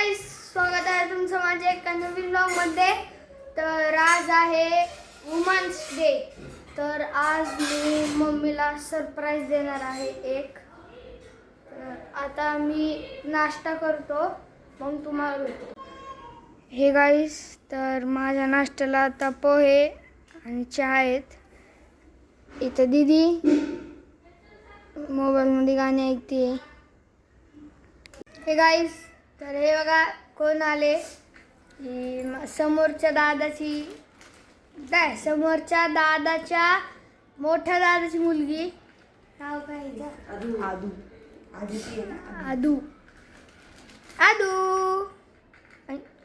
गाईस, स्वागत आहे तुमचं माझ्या एका नवीन ब्लॉग मध्ये। तर आज आहे वुमन्स डे। तर आज मी मम्मीला सरप्राईज देणार आहे एक। आता मी नाश्ता करतो, मग तुम्हाला भेटतो। हे गाईस, तर माझ्या नाश्त्याला आता पोहे आणि चहा आहेत। इथं दीदी मोबाईलमध्ये गाणी ऐकते। हे गाईस, तर हे बघा कोण आले। ही समोरच्या दादाच्या मोठ्या दादाची मुलगी। नाव काय हिचं? आदू।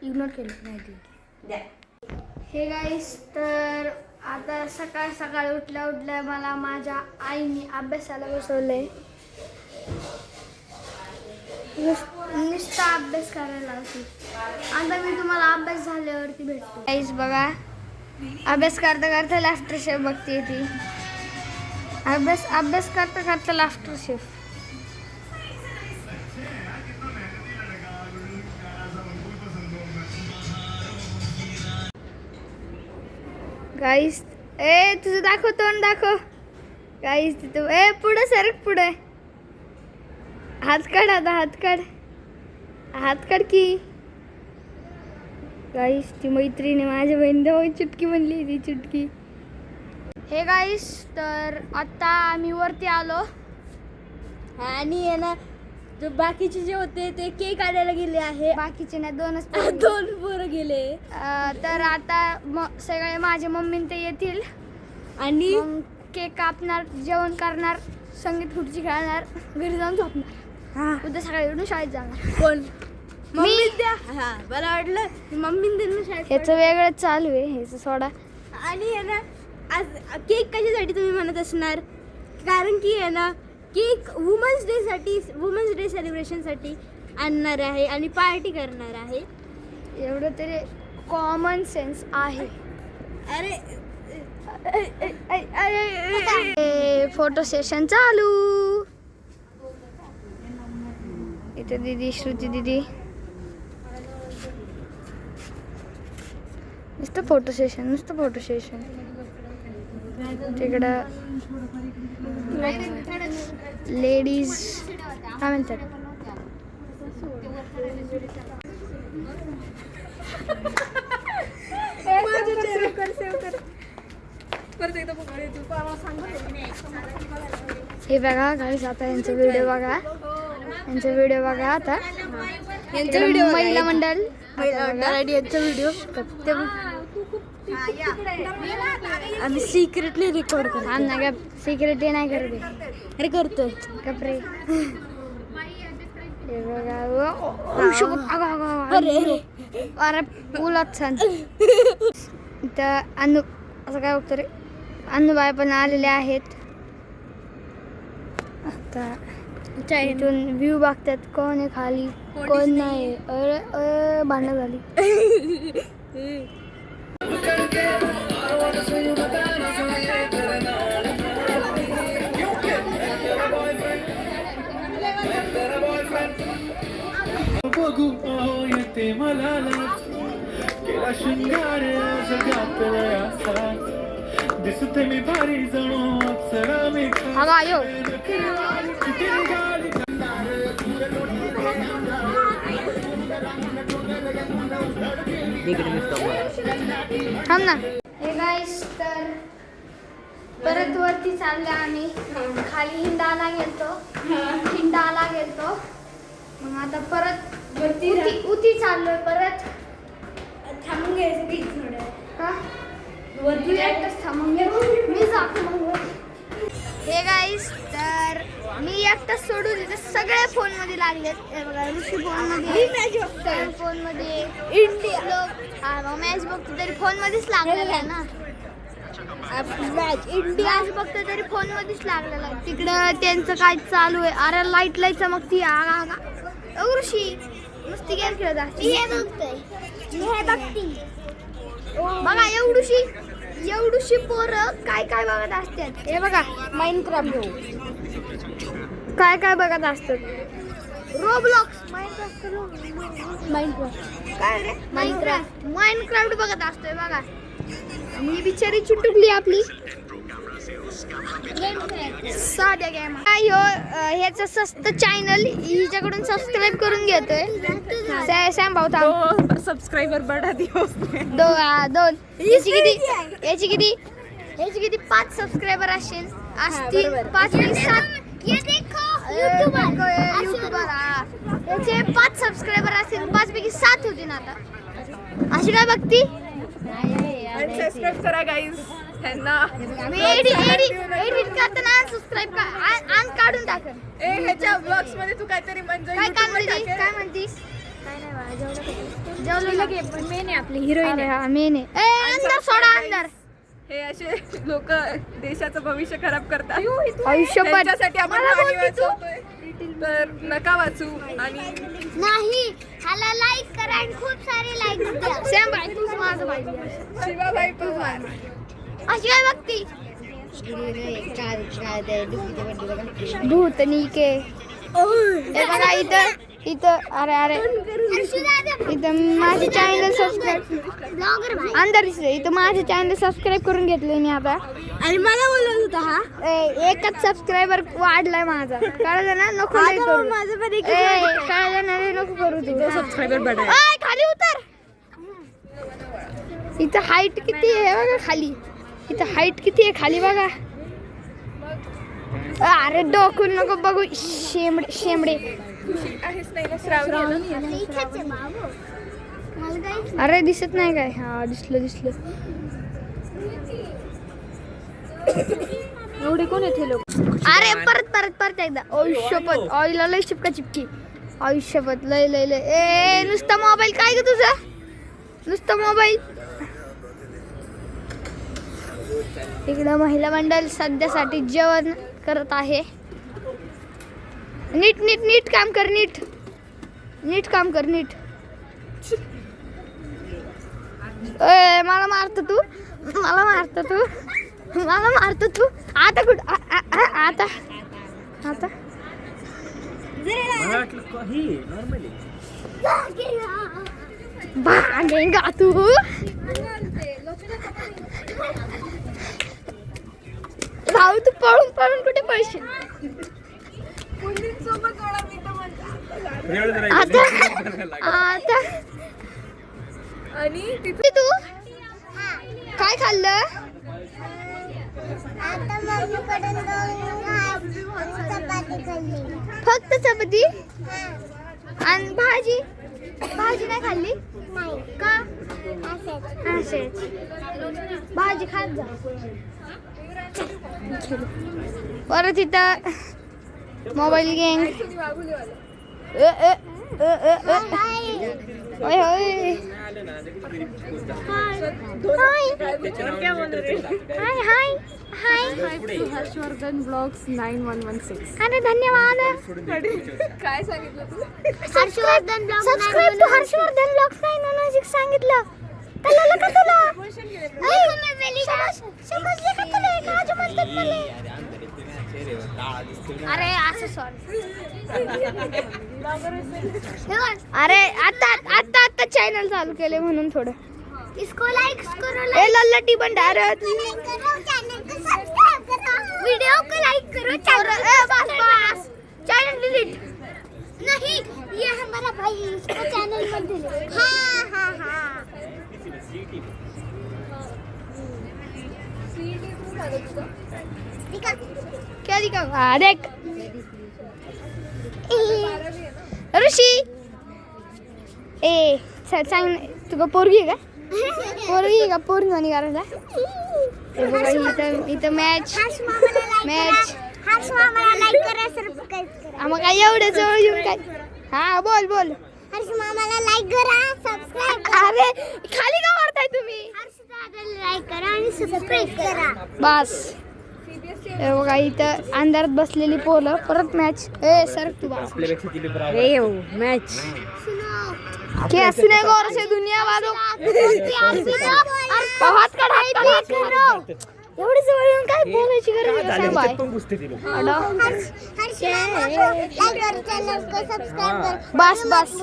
इग्नोर केलं नाही ती। हे गाईस, तर आता सकाळ सकाळ उठल्या मला माझ्या आईने अभ्यासाला बसवलंय। नुसता अभ्यास करायला लावते। आता मी तुम्हाला अभ्यास झाल्यावरती भेटतो। गाईस बघा, अभ्यास करता करता लाफ्टर शेफ बघते ती। अभ्यास करता करता लाफ्टर शेफ। गाईस, तुझं दाखव, तोंड दाखव। गाईस तिथं पुढे सरक, पुढे हात काढ, आता हात काढ की। गाईस, ती मैत्रीण माझ्या बहिणीला चुटकी म्हणली, ती चुटकी। हे गाईस, तर आता आम्ही वरती आलो आणि आहे ना, जो बाकीचे जे होते ते केक आणायला गेले आहे। बाकीचे ना दोन पोरं गेले। तर आता सगळे माझे मम्मी ते येतील आणि केक कापणार, जेवण करणार, संगीत खुर्ची खेळणार, घरी जाऊन झोपणार। उद्या सकाळी उठून शाळेत जाणार। कोण? मम्मी द्या। मला वाटलं मम्मी देणं शाळेत। ह्याचं वेगळं चालू आहे, ह्याचं सोडा। आणि आहे ना, आज केक कशासाठी तुम्ही म्हणत असणार? कारण की आहे ना, केक वुमन्स डे सेलिब्रेशनसाठी आणणार आहे आणि पार्टी करणार आहे। एवढं तरी कॉमन सेन्स आहे। अरे फोटो सेशन चालू। इथे दीदी, श्रुती दीदी, नुसतं फोटो सेशन। तिकडं लेडीज काय म्हणतात, हे बघा गाईस, आता यांचा व्हिडिओ बघा, आता यांचा व्हिडिओ महिला मंडळ यांचा व्हिडिओ आम्ही सिक्रेटली रेकॉर्ड करतो। आम्ही सिक्रेटली नाही करते, अरे करतोय कपरे। हे बघा, अरे पुलात छान। तर अनु असं काय बघतो रे, अनुबाई पण आलेले आहेत। आता इथून व्ह्यू बघतात, कोण आहे खाली, कोण नाही। अरे भांडण झाली। बघू येते मला केला शृंगार जगातला दिसते मी भारी जणू अप्सरा मी। थांब ना। हे गाईस, तर परत वरती चालले आम्ही। खाली हिंडाला गेलतो, मग आता परत उती चाललोय। परत थांबून घ्यायचं की का वरती एकटंच थांबून घ्यायचं, मी जातो मग। हे गाईस, तर मी एकटंच सोडून इथे सगळे फोन मध्ये लागलेत। हे बघा, ऋषी फोन मध्ये, फोन मध्ये इंडिया लोक मॅच बघतो तरी फोन मध्येच लागलेला आहे ना। मॅच इंडिया बघतो तरी फोन मध्येच लागलेला आहे। तिकडं त्यांचं काय चालू आहे। अरे लाईट चमकती। ऋषी नुसती गेम खेळत असते। बघा, एवढूशी पोरं काय बघत असतात। हे बघा, माइनक्राफ्ट काय बघत असतात। रोब्लॉक्स माइनक्राफ्ट काय रे माइनक्राफ्ट बघत असतोय बघा. मी बिचारी चुटुकली आपली साध्या गेम. ह्याचं स्वस्त चॅनल हिच्याकडून सबस्क्राईब करून घेतोय. सॅम भाऊ थांब. सबस्क्राइबर बढ़ा दियो दोन याची किती 5 सबस्क्रायबर असतील. 5 युट्यूबर याचे 5 सबस्क्रायबर असतील. 5 पैकी 7 होतील. आता अशी काय बघती. सबस्क्राइब करा गाइस ह्यांना. मी एडिट करताना सबस्क्राईब काढून टाकन. ह्याच्या ब्लॉग्स मध्ये तू काहीतरी म्हणजे काय म्हणतीस. जेवलेलं घे पण मेन आहे आपली हिरोईन. हा मेन आहे. अंदर सोडा अंदर. हे असे लोक देशाचं भविष्य खराब करतात. आयुष्य त्यांच्यासाठी आपण पाणी वाचवतोय. तर नका वाचू. आणि नाही ह्याला लाईक करा आणि खूप सारे लाईक द्या. सॅम भाई तूच माझं भाई. शिवाबाई पवार अशी काय बघती. भूतनिके हे बघा इथं अरे इथं माझे चॅनल सबस्क्राईब अंदर दिसले. इथं माझे चॅनल सबस्क्राईब करून घेतले मी आता. आणि मला बोलत होता हा एकच सबस्क्रायबर वाढलाय माझा. कळलं ना. नको माझं पण कळलं ना. नको करू तू. सबस्क्राइबर बढ़ा खाली उतर. इथं हाईट किती आहे बघा खाली. इथं हाईट किती आहे खाली बघा. अरे डोकून नको बघू. शेमडे आहेच नाही ना. श्रावणी अरे दिसत नाही काय. हा दिसलं. एवढे कोण येते लोक. अरे परत एकदा. आयुष्यपत ऑइलला लय चिपकी. आयुष्यपत लय ए नुसता मोबाईल काय ग तुझा. नुसतं मोबाईल. इकडं महिला मंडळ सध्यासाठी जेवण करत आहे. नीट काम कर. नीट काम कर. मला मारतो तू. आता कुठं आता भागेंगा तू. भाऊ तू पळून कुठे पळशील. आता आणि तिथे तू काय खाल्लं. फक्त चपाती आणि भाजी नाही खाल्ली का. असेच भाजी खात जा. परत इथं मोबाईल गँग. Hi Harshvardhan blogs 9116. अरे धन्यवाद. काय सांगितलं तू. Harshvardhan blogs subscribe to Harshvardhan blogs 916 सांगितलं. कळलं का तुला. समजले का तुला. काजू म्हणतात मला. अरे असं सॉरी. अरे आता चॅनल चालू केले म्हणून थोडं. इसको लाइक करो. ए लल्लटी भंडार वीडियो को लाइक करो. बस चैनल डिलीट नहीं. ये हमारा भाई इसको चैनल मत डिलीट. हाँ क्या दिखाऊंगा. देख ऋषी ए सांग तुका पोरगी आहे का. पोरगी म्हणे करायला. इथं मॅच मग काय एवढ्या जवळ येऊन काय. हा बोल हर्ष मामाला लाईक करा, सबस्क्राइब करा. अरे खाली का मारताय तुम्ही. हर्ष दादाला लाईक करा आणि सबस्क्राइब करा. बस हे बघा इथं अंधारात बसलेली पोरं. परत मॅच. ए सर तू बस. मॅच क्या सुनेगा और से दुनिया वालों. हाथ काढ. एवढी जवळ येऊन काय बोलायची गरज आहे सांग बाय. पण पुसते ती लोक. सबस्क्राइब कर. बस बस.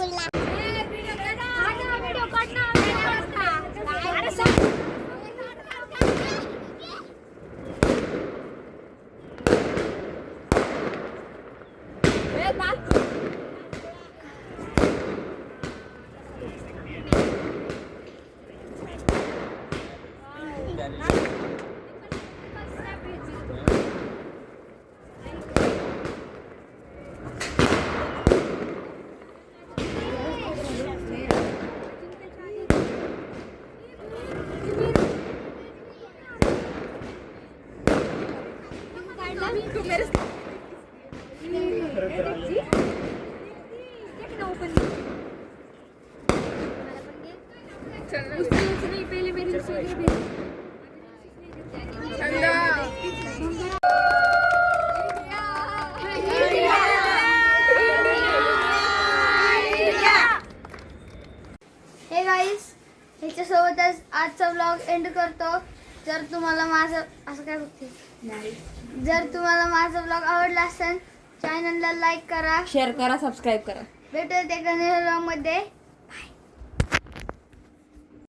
हे गाईस ह्याच्यासोबतच आजचा व्लॉग एंड करतो. जर तुम्हाला माझं असं काय बघते जर तुम्हाला माझा व्लॉग आवडला असेल चॅनलला लाईक करा, शेअर करा, सबस्क्राईब करा. भेटूया एका नवीन व्लॉगमध्ये.